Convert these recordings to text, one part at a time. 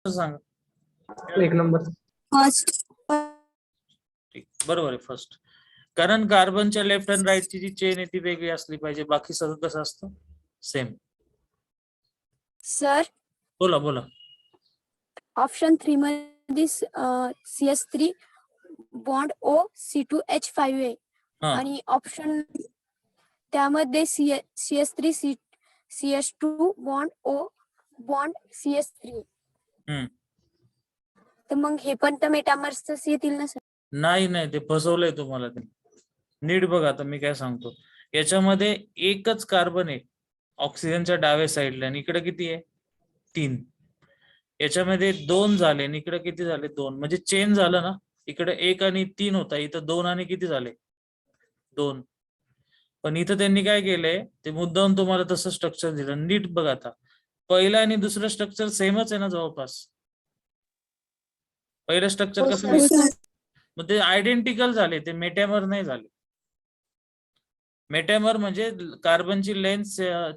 सांगा. एक number. First. ठीक, बरोबर आहे फर्स्ट. कारण कार्बनच्या लेफ्ट अँड राईटची जी चेन आहे ती वेगळी असली पाहिजे, बाकी सगळं कसं असतं सेम. सर बोला बोला. ऑप्शन 3 मध्ये CS3 बॉन्ड O C2H5 हा आणि ऑप्शन त्यामध्ये CS3 CS2 bond O bond CS3. हम्म. तर मग हे पण तर मेटामर्सच येतील ना सर? नाही नाही, ते फसवलंय तुम्हाला ते. नीट बघा आता मी काय सांगतो. याच्यामध्ये एकच कार्बन आहे ऑक्सिजनच्या डाव्या साईडला, आणि इकडे किती आहे 3. याच्यामध्ये 2 झाले आणि इकडे किती झाले 2, म्हणजे चेंज झालं ना. इकडे 1 आणि 3 होता, इथं 2 आणि किती झाले 2. पण इथं त्यांनी काय केलंय, ते मुद्दाम तुम्हाला तसं स्ट्रक्चर दिलं. नीट बघा आता, पहिलं आणि दुसरं स्ट्रक्चर सेमच आहे ना जवळपास. पहिलं स्ट्रक्चर कसं, मग ते आयडेंटिकल झाले, ते मेटॅमर नाही झाले. मेटॅमर म्हणजे कार्बनची लेंथ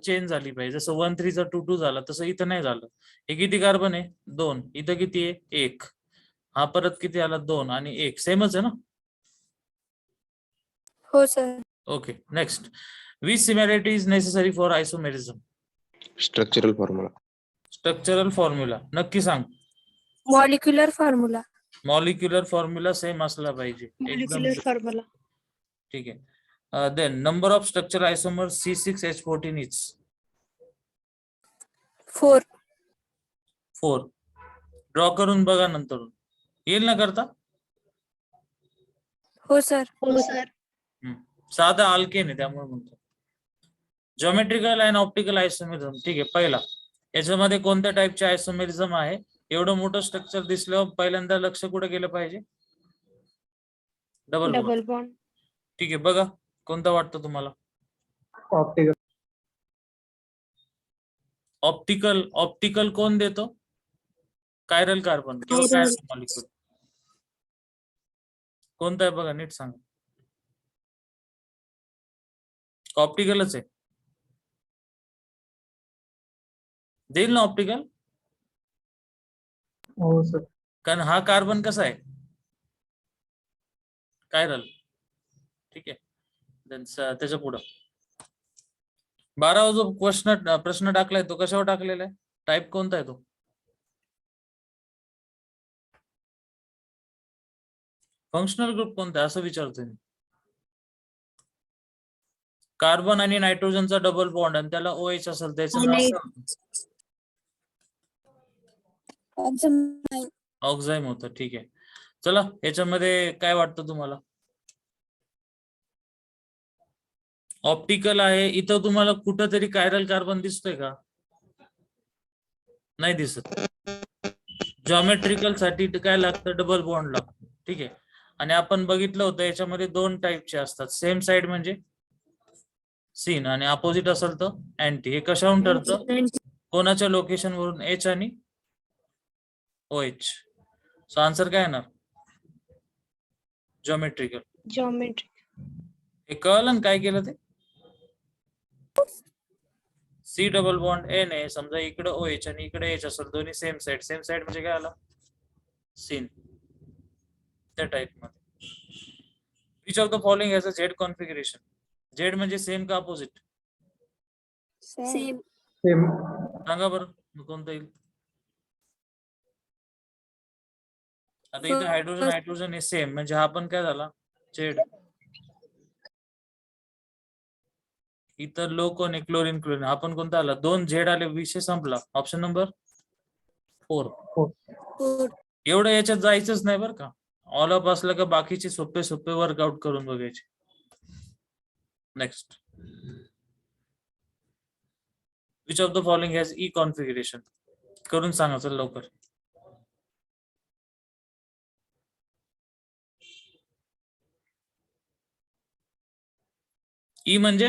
चेंज झाली पाहिजे. जसं 1,3 चा 2,2 झाला, तसं इथं नाही झालं. हे किती कार्बन आहे 2, इथं किती आहे 1, हा परत किती आला 2 आणि 1, सेमच आहे ना. हो sir. Okay, next. Which similarity is necessary for isomerism? Structural formula. Structural formula नक्की सांग. Molecular formula. Molecular formula same असला पाहिजे. एकदम फॉर्म्युला. ठीक आहे. Then number of structure isomer C6H14 is 4. 4. Draw करून बघा, नंतर येईल ना करता. हो सर. हो सर. साधा अल्केन आहे त्यामुळे म्हणतो. Geometrical and optical isomerism. ठीक आहे, पहिला याच्यामध्ये कोणत्या टाइपचे आयसोमेरिझम आहे? एवढं मोठं स्ट्रक्चर दिसल्यावर पहिल्यांदा लक्ष कुठे गेलं पाहिजे? Double bond. ठीक आहे, बघा कोणता वाटतं तुम्हाला? ऑप्टिकल. ऑप्टिकल. ऑप्टिकल कोण देतो? कायरल कार्बन किंवा कायरल मॉलिक्यूल. कोणता आहे बघा, नीट सांगा. ऑप्टिकलच आहे. देईल ना ऑप्टिकल? हो सर. कारण हा कार्बन कसा आहे कायरल. ठीक आहे, त्याच्या पुढं 12वा जो प्रश्न टाकलाय तो कशावर टाकलेला आहे? टाइप कोणता आहे तो? फंक्शनल ग्रुप कोणता आहे असं विचारतोय मी. कार्बन आणि नायट्रोजनचा डबल बॉन्ड आणि त्याला OH असेल त्याचं नाव ऑक्झाईम होतं. ठीक आहे, चला याच्यामध्ये काय वाटतं तुम्हाला? ऑप्टिकल आहे. इथं तुम्हाला कुठंतरी कायरल कार्बन दिसतोय का? नाही दिसत. जॉमेट्रिकल साठी काय लागतं? डबल बॉन्ड लागतो. ठीक आहे, आणि आपण बघितलं होतं याच्यामध्ये 2 टाईपचे असतात. सेम साइड म्हणजे सीन आणि अपोजिट असेल तर अँटी. हे कशावरून ठरतं? कोणाच्या लोकेशन वरून? H आणि OH. सो आन्सर काय येणार? जॉमेट्रिकल. हे कळलं ना काय केलं ते? C डबल बॉन्ड N आहे. समजा इकडे OH आणि इकडे H असेल, दोन्ही सेम साइड. सेम साइड म्हणजे काय आला? सीन. त्या टाइप मध्ये. Which of the following has a Z configuration? Z म्हणजे सेम का अपोजिट? सेम. सेम. सांगा बरं कोणतं येईल? आता इथे हायड्रोजन हे सेम, म्हणजे हा पण काय झाला? Z. इतर लो कोण आहे? क्लोरीन. क्लोरीन हा पण कोणता आला? 2 Z आले, विषय संपला. Option number 4. एवढं याच्यात जायचंच नाही बरं का. ऑल अप असलं का बाकीचे सोपे सोपे वर्कआउट करून बघायचे. Next. Which of the following has E configuration? करून सांगा चल लवकर. E म्हणजे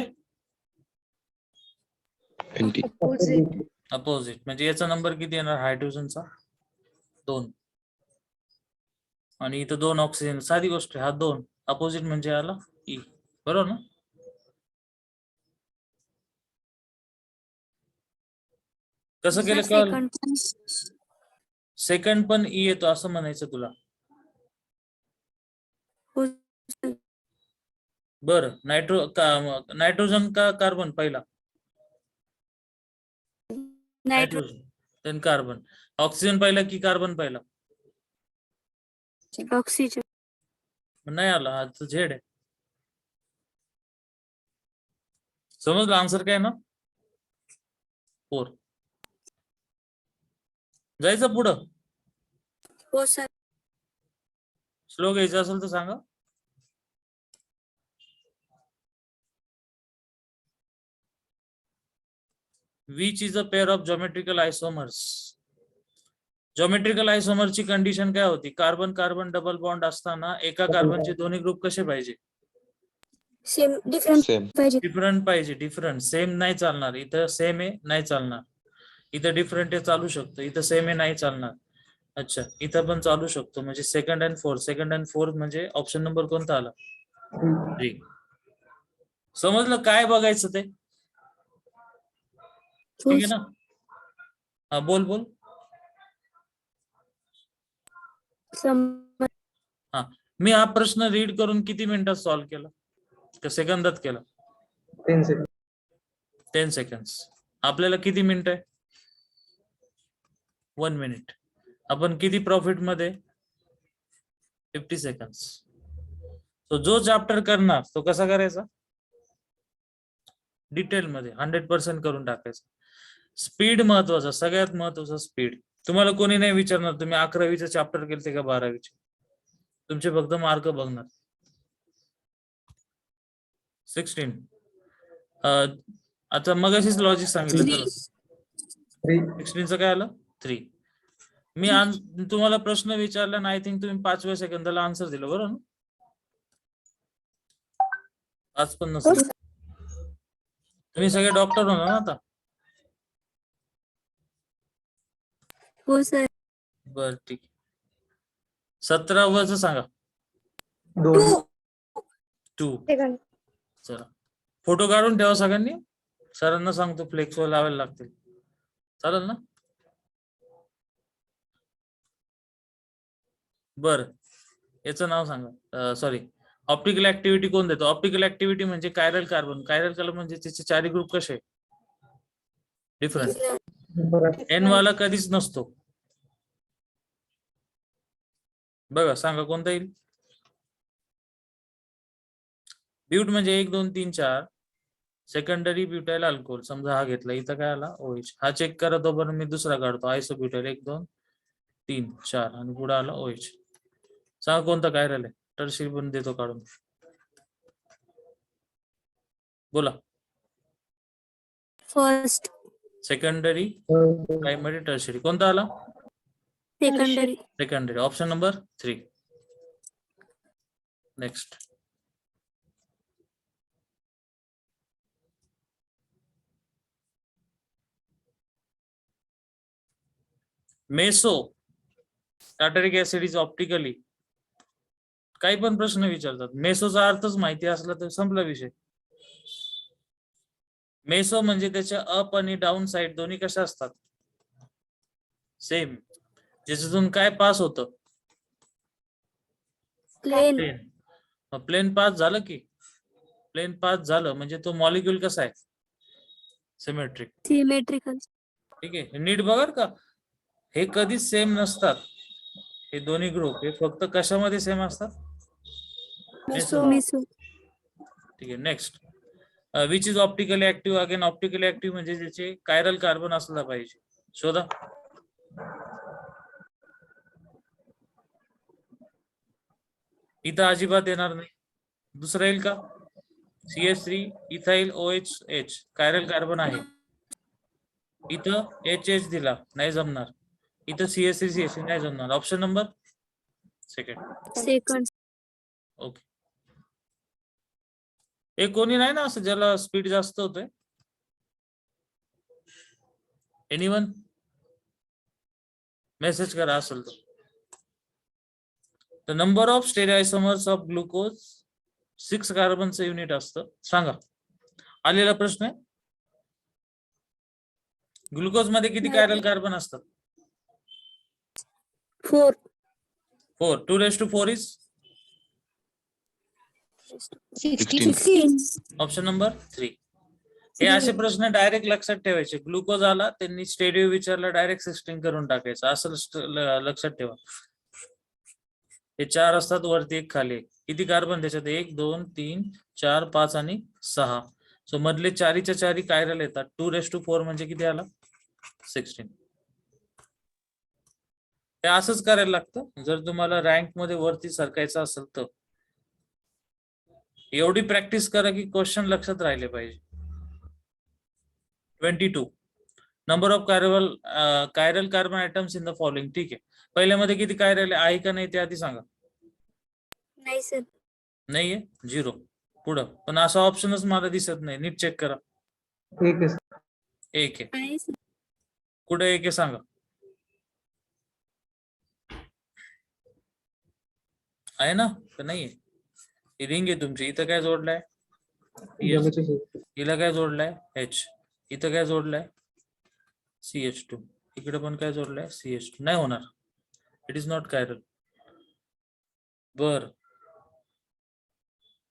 अपोजिट. म्हणजे याचा नंबर किती येणार हायड्रोजनचा? 2. आणि इथं 2 ऑक्सिजन. साधी गोष्ट आहे. हा 2 अपोजिट म्हणजे आला E. बरोबर ना? कसं केलं कळलं? सेकंड पण ई येतो असं म्हणायचं तुला. हो सर. बरं, नायट्रोजन का कार्बन पहिला? नायट्रोजन. Then carbon. ऑक्सिजन पहिला की कार्बन पहिला? ऑक्सिजन. नाही आला, हा तर झेड आहे. समजलं आन्सर काय ना? 4. जायचं पुढं. हो सर. स्लो घ्यायचं असेल तर सांगा. Which is a pair of geometrical isomers? Geometrical आयसोमरची कंडिशन काय होती? कार्बन कार्बन डबल बॉन्ड असताना एका कार्बनचे दोन्ही ग्रुप कसे पाहिजे? Same different same. पाहिजे. डिफरंट पाहिजे. डिफरंट. सेम नाही चालणार. इथं सेम आहे नाही चालणार. इथं डिफरंट आहे चालू शकतो. इथं सेम आहे नाही चालणार. अच्छा, इथं पण चालू शकतो. म्हणजे second and fourth. Second and fourth म्हणजे ऑप्शन नंबर कोणता आला? 3. समजलं काय बघायचं ते? ठीक आहे ना? हा, बोल बोल. हा, मी हा प्रश्न रीड करून किती मिनिटात सॉल्व्ह केला? का सेकंदात केला? 10 सेकंद. 10 सेकंड्स. आपल्याला किती मिनिट आहे? 1 मिनिट. आपण किती प्रॉफिट मध्ये? 50 सेकंड्स. तो जो चॅप्टर करणार तो कसा करायचा? डिटेल मध्ये 100% करून टाकायचं. स्पीड महत्वाचा, सगळ्यात महत्वाचा स्पीड. तुम्हाला कोणी नाही विचारणार तुम्ही 11वीचं चॅप्टर केलते का 12वीचे. तुमचे फक्त मार्क बघणार. 16. आता मगाशीच लॉजिक सांगितलं. चला 16चं काय आलं? 3. मी तुम्हाला प्रश्न विचारला ना, आय थिंक तुम्ही 5व्या सेकंदाला आन्सर दिलं, बरोबर ना? 5 पण नसेल. तुम्ही सगळे डॉक्टर होणार ना आता? हो सर. बर, ठीक. 17चं सांगा. 2. चला, फोटो काढून ठेवा सगळ्यांनी. सरांना सांगतो फ्लेक्स वर लावायला लागतील. चालेल ना? बर, याचं नाव सांगा. सॉरी, ऑप्टिकल ऍक्टिव्हिटी कोण देतो? ऑप्टिकल ऍक्टिव्हिटी म्हणजे कायरल कार्बन. कायरल कार्बन म्हणजे त्याचे चारी ग्रुप कसे? डिफरंट. एन वाला कधीच नसतो. बघा, सांगा कोणता येईल? ब्यूट म्हणजे 1 2 3 4. Secondary butyl alcohol. समजा हा घेतला, इथं काय आला? OH. हा चेक करा तोपर्यंत मी दुसरा काढतो. आयसोब्युटाइल 1 2 3 4 आणि पुढे आला OH. सांगा कोणता कायरल आहे? टर्शियरी पण देतो काढून. बोला. फर्स्ट. Secondary, primary, tertiary. कोणता आला? Secondary. Secondary. Option number 3. Next. Meso tartaric acid is optically. काही पण प्रश्न विचारतात. मेसोचा अर्थच माहिती असला तर संपला विषय. मेसो म्हणजे त्याच्या अप आणि डाऊन साइड दोन्ही कशा असतात? सेम. ज्याच्यातून काय पास होतं? प्लेन. प्लेन पास झालं की? प्लेन पास झालं म्हणजे तो मॉलिक्यूल कसा आहे? सिमेट्रिक. सिमेट्रिकल. ठीक आहे, नीट बघा का. हे कधीच सेम नसतात. हे दोन्ही ग्रुप हे फक्त कशामध्ये सेम असतात? मेसो. ठीक आहे, next. Which is optically active. Again optically active म्हणजे ज्याचे कायरल कार्बन असला पाहिजे. शोधा. इथं अजिबात येणार नाही. दुसरं येईल का? CH3 ethyl OH chiral carbon आहे. इथं HH दिला, नाही जमणार. इथं CH3 नाही जमणार. Option number second. ओके. एक कोणी नाही ना असं ज्याला स्पीड जास्त होतोय? एनीवन? मेसेज करा असेल तर. The number of stereoisomers of glucose 6 कार्बनचं युनिट असतं. सांगा. आलेला प्रश्न आहे. ग्लुकोज मध्ये किती कायरल कार्बन असतात? 4. 4. 2 raised to 4 is 16. Option number 3. हे असे प्रश्न डायरेक्ट लक्षात ठेवायचे. ग्लुकोज आला, त्यांनी स्टेडिओ विचारला, डायरेक्ट 16 करून टाकायचं. असं लक्षात ठेवा. हे 4 असतात, वरती एक, खाली एक. किती कार्बन त्याच्यात? 1 2 3 4 5 आणि 6. सो मधले 4च्या 4 कायरल येतात. 2 raised to 4 म्हणजे किती आला? 16. हे असंच करायला लागतं जर तुम्हाला रँक मध्ये वरती सरकायचं असेल तर. एवढी प्रॅक्टिस करा की क्वेश्चन लक्षात राहिले पाहिजे. 22. Number of chiral carbon items in the following. ठीक आहे, पहिल्यामध्ये किती कायरल आहे का नाही ते आधी सांगा. नाही सर. नाहीये, 0. पुढं पण असा ऑप्शनच मला दिसत नाही, नीट चेक करा. 1 आहे सर. 1 आहे. आहे सर. कुठे 1 आहे सांगा. आहे ना का नाहीये? ही रिंग आहे तुमची. इथं काय जोडलंय? जमेचे सर. हिला काय जोडलंय? H. इथं काय जोडलंय? CH2. इकडे पण काय जोडलंय? CH2. नाही होणार, इट इज नॉट कायरल. बर,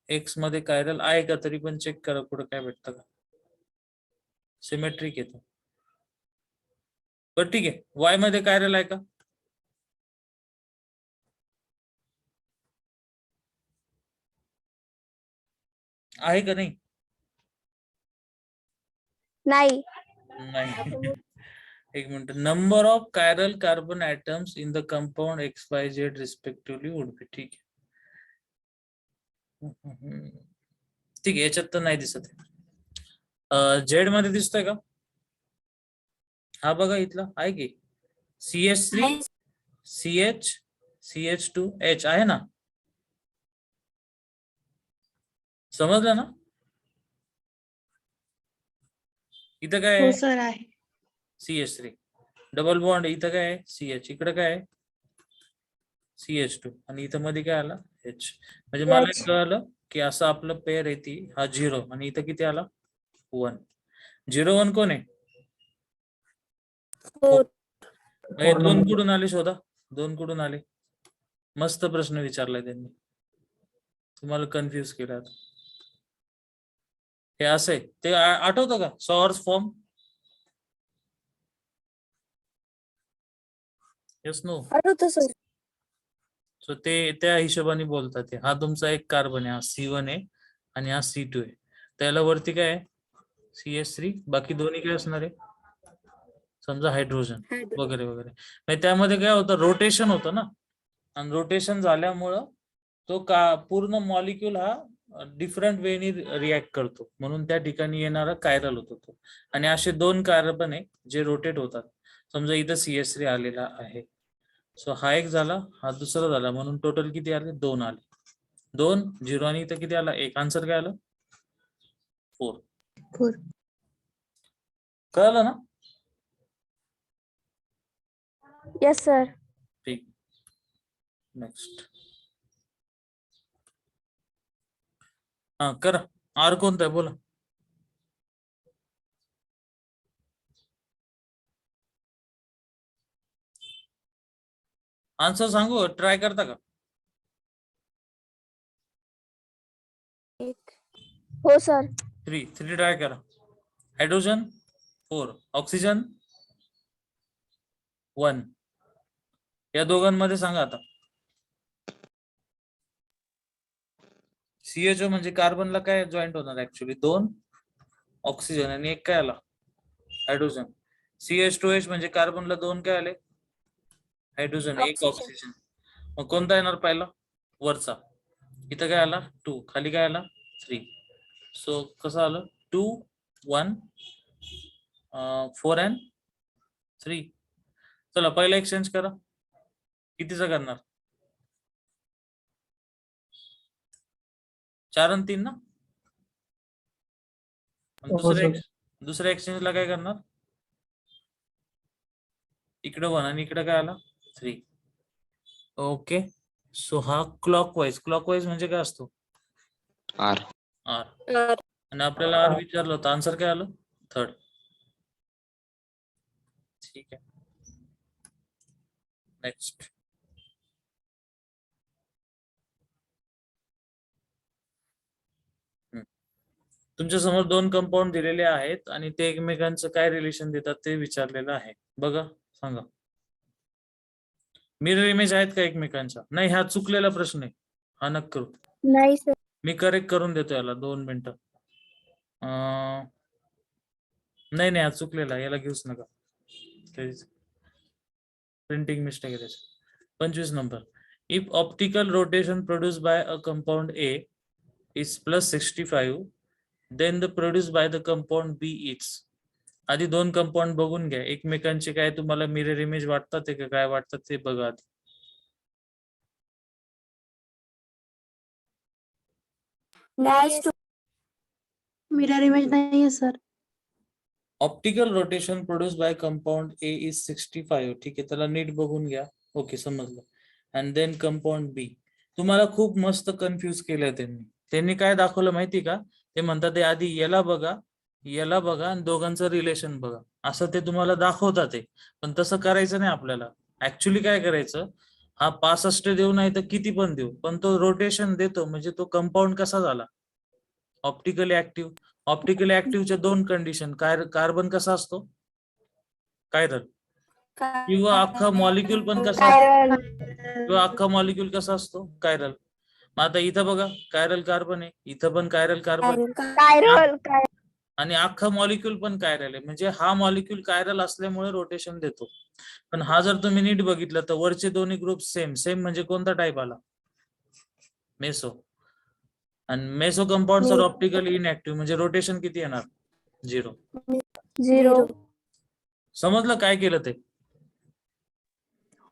एक्स मध्ये कायरल आहे का? तरी पण चेक करा पुढे काय भेटतं का. सिमेट्रिक येतं. बर ठीक आहे, वाय मध्ये कायरल आहे का? आहे का नाही? नाही. नाही. एक minute. Number of chiral carbon atoms in the compound XYZ respectively would be. ठीक आहे. ठीक आहे, याच्यात तर नाही दिसत. झेड मध्ये दिसतोय का? हा बघा, इथला आहे की CH3 आहे. CH CH2 H आहे ना. समजलं ना? इथं काय आहे? सर आहे. CH3 double bond. इथं काय आहे? CH. इकडे काय आहे? CH2. आणि इथं मध्ये काय आला? H. म्हणजे मला एक कळलं की असं आपलं पेअर आहे ती. हा 0 आणि इथं किती आला? 1. 0 1 कोण आहे? 4. हे 2 कुठून आले शोधा. 2 कुठून आले? मस्त प्रश्न विचारलाय त्यांनी, तुम्हाला कन्फ्युज केलं. हे असं आहे ते आठवतं का? Sawhorse form. Yes no. आठवतं सर. सो ते त्या हिशोबाने बोलतात. हा तुमचा एक कार्बन आहे, हा C1 आहे आणि हा C2 आहे. त्याला वरती काय आहे? CH3. बाकी दोन्ही काय असणार आहे? समजा हायड्रोजन वगैरे वगैरे. म्हणजे त्यामध्ये काय होतं? रोटेशन होतं ना, आणि रोटेशन झाल्यामुळं तो पूर्ण मॉलिक्यूल हा डिफरंट वेनी रिॲक्ट करतो, म्हणून त्या ठिकाणी येणारा कायरल होतो तो. आणि असे 2 कार्बन आहे जे रोटेट होतात. समजा इथं CH3 आलेला आहे. सो हा एक झाला, हा दुसरा झाला, म्हणून टोटल किती आले? 2 आले. 2 0 आणि इथं किती आला? 1. आन्सर काय आलं? 4. 4. कळलं ना? Yes sir. ठीक. नेक्स्ट. हा करा. आर कोणता आहे बोला. आन्सर सांगू, ट्राय करता का? हो सर. 3 ट्राय करा. Hydrogen 4, oxygen 1. या दोघांमध्ये सांगा आता. CHO म्हणजे कार्बनला काय जॉईंट होणार? ऍक्च्युली 2 ऑक्सिजन आणि 1 काय आला? हायड्रोजन. CH2H म्हणजे कार्बनला 2 काय आले? Hydrogen, 1 oxygen. मग कोणता येणार पहिला? वरचा. इथं काय आला? 2. खाली काय आला? 3. सो कसं आलं? 2 1 4 and 3. चला पहिला एक्सचेंज करा. कितीचा करणार? 4 आणि 3 ना. दुसऱ्या एक्सचेंजला काय करणार? इकडे 1 आणि इकडे काय आला? 3. ओके. सो हा क्लॉकवाईज म्हणजे काय असतो? R. आणि आपल्याला आर विचारलं होतं, आन्सर काय आलं? 3rd. ठीक आहे. नेक्स्ट. तुमच्या समोर 2 कंपाऊंड दिलेले आहेत आणि ते एकमेकांचं काय रिलेशन देतात ते विचारलेलं आहे. बघा, सांगा. मिरर इमेज आहेत का एकमेकांच्या? नाही, हा चुकलेला प्रश्न आहे. हा नक्की करू. नाही सर. मी करेक्ट करून देतो याला 2 मिनिटं. नाही नाही, हा चुकलेला, याला घेऊच नका. प्रिंटिंग मिस्टेक आहे त्याची. 25 number. If optical rotation produce by a compound A is +65, then the produced by the compound B is. आधी 2 कंपाऊंड बघून घ्या. एकमेकांचे काय तुम्हाला मिरर इमेज वाटतात का काय वाटतात ते बघा आधी. नाही मिरर इमेज नाहीये sir. Optical rotation produce by compound A is 65. ठीक आहे, त्याला नीट बघून घ्या. ओके, समजलं. अँड देन कंपाऊंड बी. तुम्हाला खूप मस्त कन्फ्युज केलंय त्यांनी काय दाखवलं माहिती का? ते म्हणतात ते आधी याला बघा आणि दोघांचं रिलेशन बघा, असं ते तुम्हाला दाखवतात ते. पण तसं करायचं नाही आपल्याला. ऍक्च्युली काय करायचं, हा 65 देऊ नाही तर किती पण देऊ, पण तो रोटेशन देतो म्हणजे तो कंपाऊंड कसा झाला? Optically active. ऑप्टिकली ऍक्टिव्हच्या 2 कंडिशन. कार्बन कसा असतो? कायरल. किंवा अख्खा मॉलिक्यूल पण कसा असतो? कायरल. आता इथं बघा, कायरल कार्बन आहे, इथं पण कायरल कार्बन, आणि अख्खा मॉलिक्यूल पण कायरल आहे. म्हणजे हा मॉलिक्यूल कायरल असल्यामुळे रोटेशन देतो. पण हा जर तुम्ही नीट बघितलं तर वरचे दोन्ही ग्रुप सेम म्हणजे कोणता टाइप आला? मेसो. आणि meso compound sir optically inactive म्हणजे रोटेशन किती येणार? 0. समजलं काय केलं ते?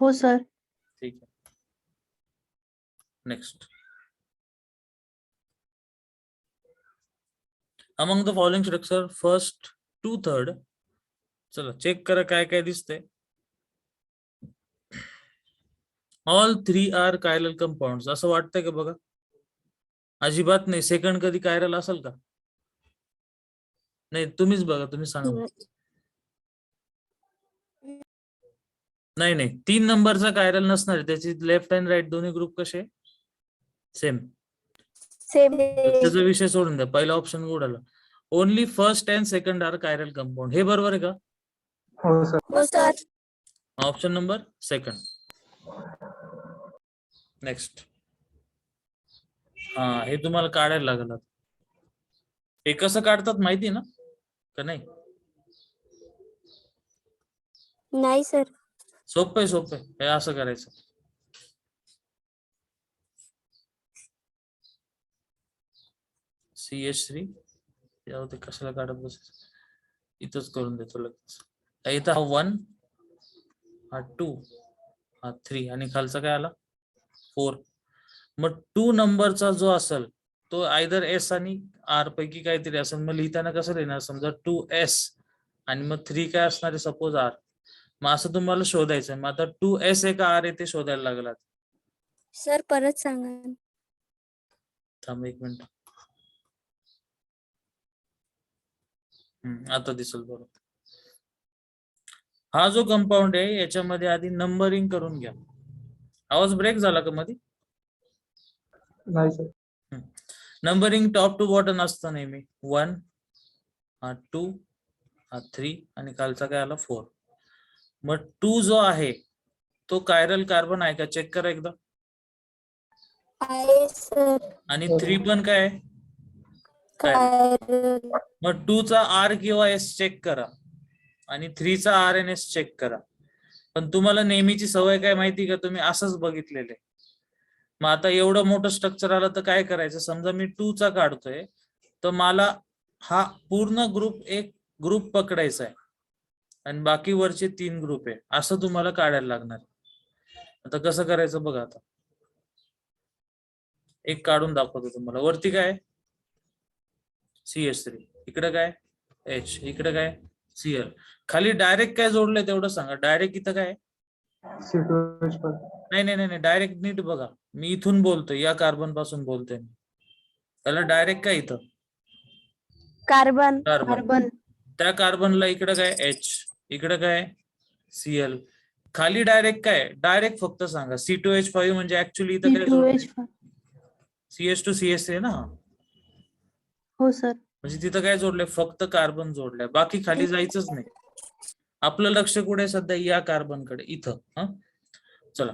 हो सर. ठीक आहे. Next. Among the following structure first to third. चला चेक करा काय काय दिसतंय. All 3 are chiral compound. असं वाटतंय का? बघा, अजिबात नाही. सेकंड कधी कायरल असेल का? नाही, तुम्हीच बघा, तुम्ही सांगा. नाही 3 नंबरचा कायरल नसणार. त्याची लेफ्ट अँड राईट दोन्ही ग्रुप कसे? सेम. त्याचा विषय सोडून द्या. पहिला ऑप्शन उडाला. Only first and second are chiral compound. हे बरोबर आहे का? हो sir. Option number second. Next. हा, हे तुम्हाला काढायला लागलं. हे कसं काढतात माहिती ना का? नाही नाही सर. सोपं आहे. हे असं करायचं. CH3 जाऊ ते, कशाला काढत बसायचं, इथंच करून देतो लगेच. इथं हा 1, हा 2, हा 3 आणि खालचा काय आला? 4. मग 2 नंबरचा जो असेल तो आयदर S आणि R पैकी काहीतरी असेल. मग लिहिताना कसं लिहिणार? समजा 2S आणि मग 3 काय असणार आहे? Suppose R. मग असं तुम्हाला शोधायचं. मग आता 2S आहे का R आहे ते शोधायला लागलात. सर परत सांगा. थांब 1 मिनिट. आता दिसेल बरोबर. हा जो कंपाऊंड आहे याच्यामध्ये आधी नंबरिंग करून घ्या. आवाज ब्रेक झाला का मध्ये? नाही sir. Numbering top to bottom असतं नेहमी. 1, हा 2, हा 3 आणि खालचा काय आला? 4. मग 2 जो आहे तो कायरल कार्बन आहे का? चेक करा एकदा. आणि 3 पण काय आहे? मग 2 चा R किंवा S चेक करा आणि 3 चा RNS चेक करा. पण तुम्हाला नेहमीची सवय काय माहिती का? तुम्ही असंच बघितलेलं आहे. मग आता एवढं मोठं स्ट्रक्चर आलं तर काय करायचं? समजा मी 2 चा काढतोय तर मला हा पूर्ण ग्रुप एक ग्रुप पकडायचा आहे आणि बाकी वरचे 3 ग्रुप आहे, असं तुम्हाला काढायला लागणार. आता कसं करायचं बघा. आता एक काढून दाखवतो तुम्हाला. वरती काय? CH3. इकडे काय? H. इकडे काय? Cl. खाली डायरेक्ट काय जोडलंय तेवढं सांगा. डायरेक्ट इथं काय? नाही, डायरेक्ट नीट बघा. मी इथून बोलतोय, या कार्बन पासून बोलतोय. त्याला डायरेक्ट काय? इथं कार्बन. त्या कार्बनला इकडे काय? H. इकडे काय? Cl. खाली डायरेक्ट काय? डायरेक्ट फक्त सांगा. C2H5 म्हणजे ऍक्च्युली इथं काय जोडलंय? CH2 CH3 ना. हो सर. म्हणजे तिथं काय जोडलंय, फक्त कार्बन जोडलंय, बाकी खाली जायचंच नाही. आपलं लक्ष कुठे सध्या, या कार्बनकडे इथं. हा, चला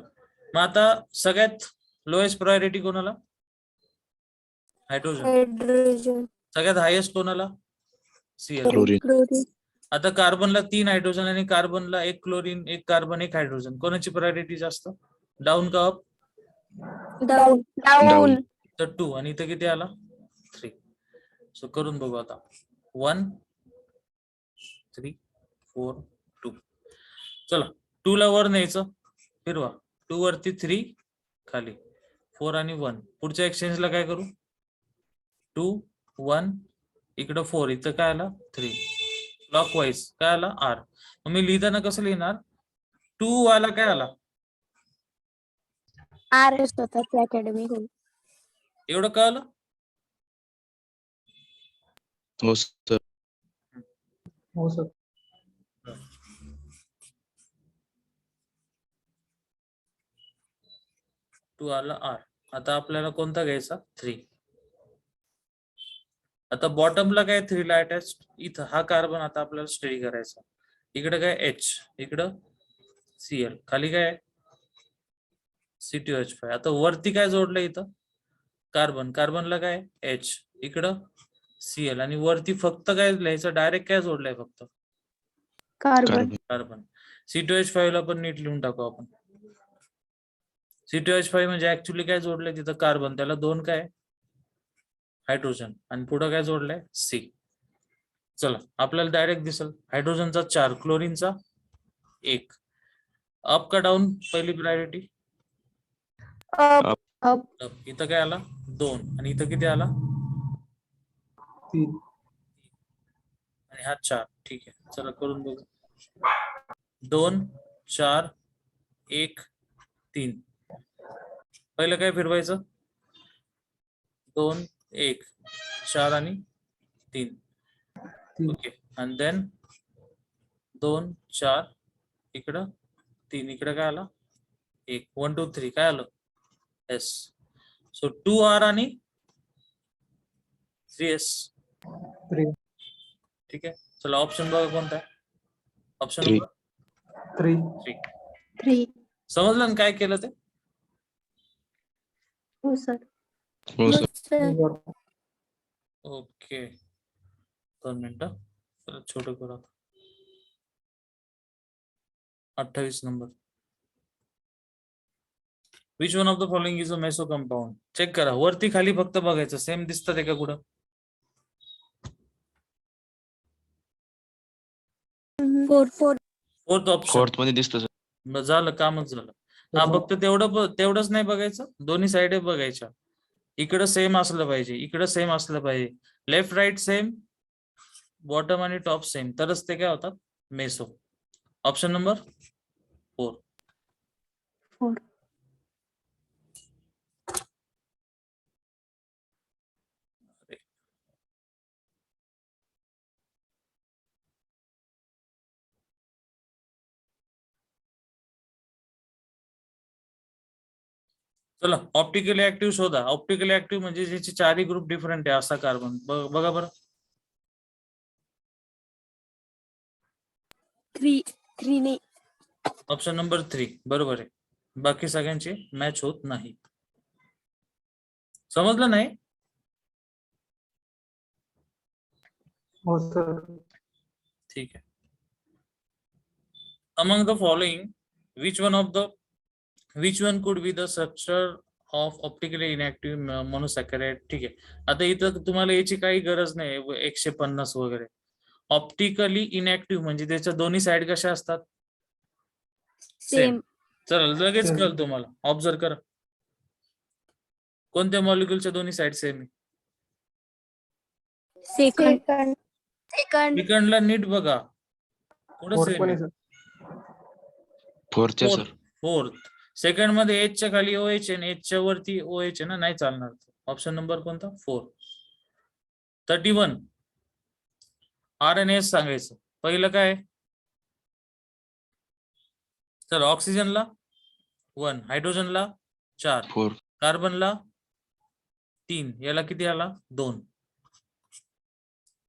मग आता सगळ्यात लोएस्ट प्रायोरिटी कोणाला, हायड्रोजन. हायड्रोजन. सगळ्यात हायेस्ट कोणाला, Cl. क्लोरीन. क्लोरीन. आता कार्बनला 3 हायड्रोजन आणि कार्बनला 1 क्लोरीन, 1 कार्बन, 1 हायड्रोजन. कोणाची प्रायोरिटी जास्त, डाऊन का अप? डाऊन. डाऊन. तर 2 आणि इथं किती आला, 3. सो करून बघू आता. 1 3 4 2. चला 2 ला वर न्यायचं, फिरवा. 2 वरती 3 खाली, 4 आणि 1. पुढच्या एक्सचेंजला काय करू, 2 1 इकडं 4, इथं काय आला 3. क्लॉकवाईज काय आला R. मग मी लिहिताना कसं लिहिणार, 2 वाला काय आला, आर स्वतःच अकॅडमी होईल. एवढं कळलं. हो सर. हो सर. 2 आला R. आता आपल्याला कोणता घ्यायचा, 3. आता बॉटमला काय 3 ला अटॅच, इथं हा कार्बन आता आपल्याला स्टडी करायचा. इकडे काय H, इकडं Cl, खाली काय C2H5. आता वरती काय जोडलं, इथं कार्बन, कार्बनला काय H, इकडं Cl, आणि वरती फक्त काय लिहायचं, डायरेक्ट काय जोडलंय, फक्त कार्बन. कार्बन. C2H5 ला पण नीट लिहून टाकू आपण. C2H5 म्हणजे ऍक्च्युली काय जोडलंय तिथं, कार्बन, त्याला 2 काय हायड्रोजन, आणि पुढे काय जोडलंय, C. चला आपल्याला डायरेक्ट दिसल, हायड्रोजनचा 4, क्लोरीनचा 1. अप का डाऊन, पहिली प्रायोरिटी अप. अप. इथं काय आला 2, आणि इथं किती आला 3. आणि हा 4. ठीक आहे, चला करून बघू. 2 4 1 3. पहिलं काय फिरवायचं, 2 1 4 आणि 3. ओके, आणि देन 2 4 इकडं 3, इकडे काय आला 1. 1 2 3 काय आलं, S. सो 2R आणि 3S. 3. ठीक आहे, चला ऑप्शन बघा कोणता आहे, ऑप्शन 3. नंबर 3. 3. 3. समजलं ना काय केलं ते. हो सर. हो सर. ओके, 2 मिनिटं, चला छोटं करा. 28 number. Which one of the following is a meso compound. Check करा, वरती खाली फक्त बघायचं, सेम दिसतं का कुठं, फोर्थ ऑप्शन. फोर्थ मध्ये दिसतं सर. झालं, कामच झालं. हा, फक्त तेवढंच नाही बघायचं, दोन्ही साइड बघायच्या. इकडं सेम असलं पाहिजे, इकडं सेम असलं पाहिजे, लेफ्ट राईट सेम, बॉटम आणि टॉप सेम, तरच ते काय होतात, मेसो. Option number 4. 4. चला ऑप्टिकली ऍक्टिव्ह शोधा. ऑप्टिकली ऍक्टिव्ह म्हणजे ज्याचे 4ही ग्रुप डिफरंट आहे असा कार्बन. बघा बरं, 3 नाही. ऑप्शन नंबर 3 बरोबर आहे, बाकी सगळ्यांचे मॅच होत नाही. समजलं नाही. हो सर. ठीक आहे. Among the following, which one could be the structure of optically inactive monosaccharide. ठीक आहे, आता इथं तुम्हाला याची काही गरज नाही 150 वगैरे. ऑप्टिकली इनऍक्टिव्ह म्हणजे त्याच्या दोन्ही साइड कशा असतात, सेम. चला लगेच Same. कळलं तुम्हाला, ऑब्झर्व करा. कोणत्या मॉलिक्युलच्या दोन्ही साइड सेम आहे, सेकंड. सेकंडला नीट बघा, कुठं 4 सेम पण आहे, आहे सर. फोर्थच्या सर. फोर्थ. सेकंड मध्ये H च्या खाली OH आहे, H च्या वरती OH आहे ना, नाही चालणार. ऑप्शन नंबर कोणता, 4. 31 RNS सांगायचं. पहिलं काय, तर ऑक्सिजनला 1, हायड्रोजनला 4, 4. कार्बनला 3, याला किती आला 2.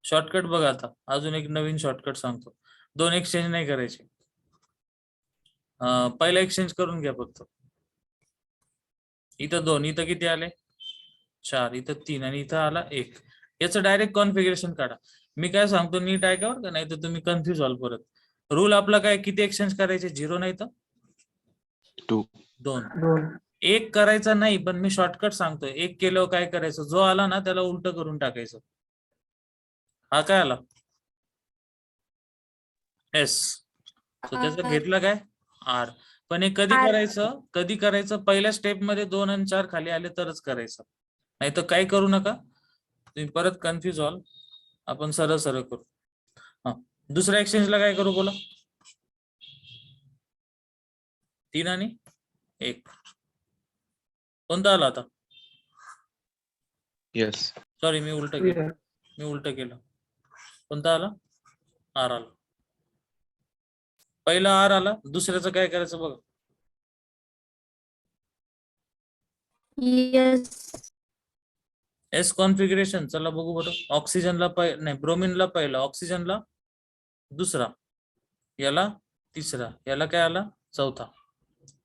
शॉर्टकट बघा आता, अजून एक नवीन शॉर्टकट सांगतो. 2 एक्सचेंज नाही करायचे. पहिला एक्सचेंज करून घ्या फक्त. इथं 2, इथं किती आले 4, इथं 3 आणि इथं आला 1. याचं डायरेक्ट कॉन्फिगरेशन काढा. मी काय सांगतो नीट ऐका बरं का, नाही तर तुम्ही कन्फ्युज व्हाल परत. रूल आपला काय, किती एक्सचेंज करायचे? 0 नाही तर 2 2. 2 1 करायचा नाही, पण मी शॉर्टकट सांगतोय. 1 केल्यावर काय करायचं, जो आला ना त्याला उलट करून टाकायचं. हा काय आला एस, त्याचा घेतला काय आर. पण हे कधी R. करायचं, कधी करायचं, पहिल्या स्टेप मध्ये 2 आणि 4 खाली आले तरच करायचं, नाही तर काही करू नका, तुम्ही परत कन्फ्युज व्हाल. आपण सरळ सरळ करू. हा, दुसऱ्या एक्सचेंजला काय करू बोला. 3 आणि 1 कोणता आला आता? येस सॉरी मी उलट 3 केलं. कोणता आला? आर आला. पहिला आर आला, दुसऱ्याचं काय करायचं बघा. Yes. एस कॉन्फिगरेशन चला बघू बरं. ऑक्सिजनला नाही, ब्रोमिनला पहिला, ऑक्सिजनला दुसरा, याला तिसरा, याला काय आला चौथा.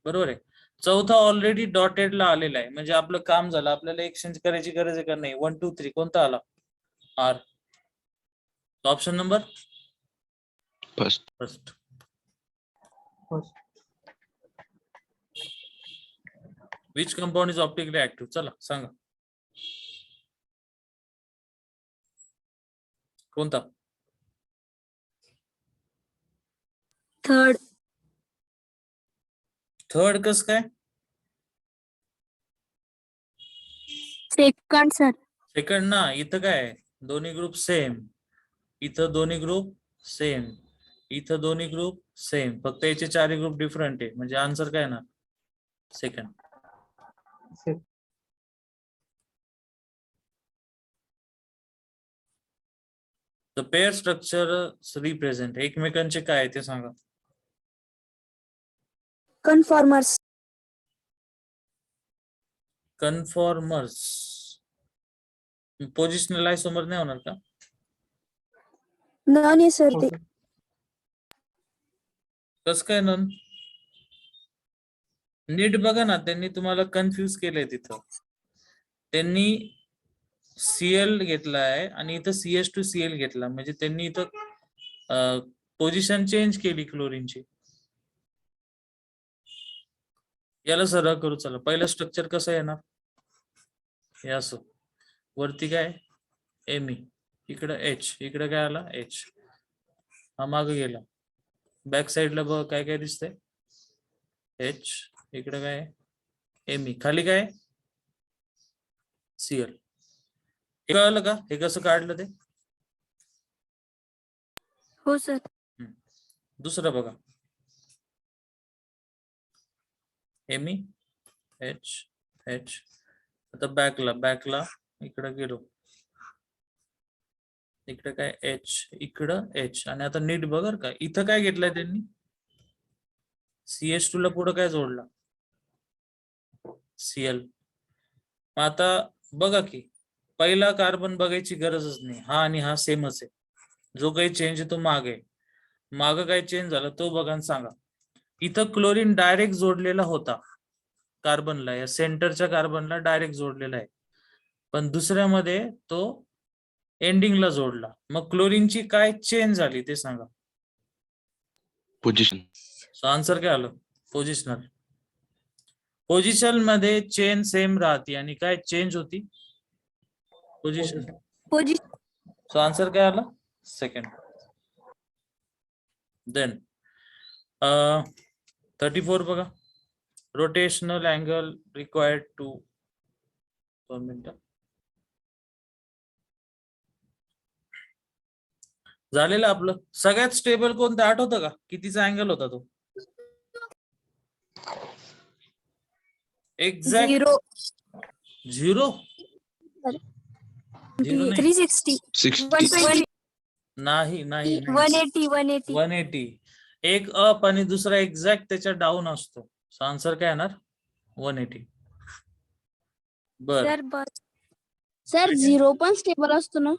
बरोबर आहे. चौथा ऑलरेडी डॉटेडला आलेला आहे, म्हणजे आपलं काम झालं. आपल्याला एक्सचेंज करायची गरज आहे का नाही? 1 2 3 कोणता आला? R. Option number first first. Which compound is optically active? चला सांगा कोणता? थर्ड. थर्ड कस काय? Second sir. सेकंड ना. इथं काय, दोन्ही ग्रुप सेम, इथं दोन्ही ग्रुप सेम, इथं दोन्ही ग्रुप सेम, फक्त याचे 4 ग्रुप डिफरंट आहे, म्हणजे आन्सर काय ना second. The pair structure represent, एकमेकांचे काय आहे ते सांगा. कन्फॉर्मर्स. कन्फॉर्मर्स. पोझिशनल आयसोमर नाही होणार का? नॉन सर ते. कस काय नन? नीट बघा ना, त्यांनी तुम्हाला कन्फ्युज केलंय. तिथं त्यांनी Cl घेतलाय आणि इथं CH2Cl घेतला, म्हणजे त्यांनी इथं पोझिशन चेंज केली क्लोरीनची. याला सरळ करू चला. पहिलं स्ट्रक्चर कसं येणार? हे असं, वरती काय Me, इकडं H, इकडे काय आला H, हा माग गेला. बॅक साइडला बघ काय काय दिसतंय, H, इकडे काय Me, खाली काय Cl. हे कळलं का, हे कसं काढलं ते? हो सर. दुसरं बघा, Me, H, H. आता बॅकला इकडे गेलो, इकडे काय H, इकडं H. आणि आता नीट बघ का, इथं काय घेतलंय त्यांनी, CH2 ला पुढे काय जोडला Cl. आता बघा की पहिला कार्बन बघायची गरजच नाही, हा आणि हा सेमच आहे. जो काही चेंज आहे तो माग काय चेंज झाला तो बघा आणि सांगा. इथं क्लोरीन डायरेक्ट जोडलेला होता कार्बनला, या सेंटरच्या कार्बनला डायरेक्ट जोडलेला आहे, पण दुसऱ्यामध्ये तो एंडिंगला जोडला. मग क्लोरीनची काय चेंज झाली ते सांगा. पोझिशन. सो आन्सर काय आलं? पोझिशनल. पोझिशन मध्ये चेन सेम राहते आणि काय चेंज होती? पोझिशन. सो आन्सर काय आला? सेकंड. देन 34 बघा. रोटेशनल अँगल रिक्वायर्ड टू, 2 मिनिटं झालेलं आपलं. सगळ्यात स्टेबल कोणतं आठवतं का? कितीचा अँगल होता तो? एक्झॅक्ट 0. 360. 60 नाही 180. एक अप आणि दुसरा एक्झॅक्ट त्याच्या डाऊन असतो. आन्सर काय येणार? 180. बर सर 0 पण स्टेबल असतो ना?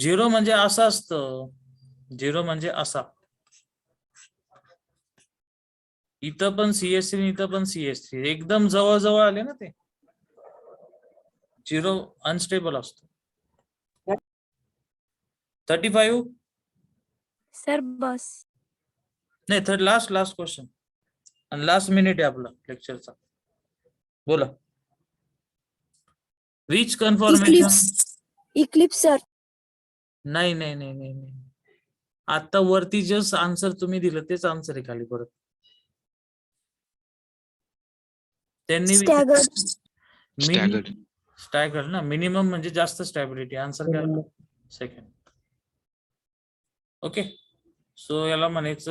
झिरो म्हणजे असं असतं. झिरो म्हणजे असा. इथं पण CH3 इथं पण CH3 एकदम जवळ जवळ आले ना ते. झिरो अनस्टेबल असतो. 35 सर बस. नाही, लास्ट क्वेश्चन आणि लास्ट मिनिट आहे आपला लेक्चरचा. बोला. Which conformation. Eclipse sir. नाही. आता वरती जस्ट आन्सर तुम्ही दिलं तेच आन्सर आहे खाली परत. त्यांनी Staggered. स्टॅगर्ड ना, मिनिमम म्हणजे जास्त स्टॅबिलिटी. आन्सर काय? सेकंड. ओके, सो याला म्हणायचं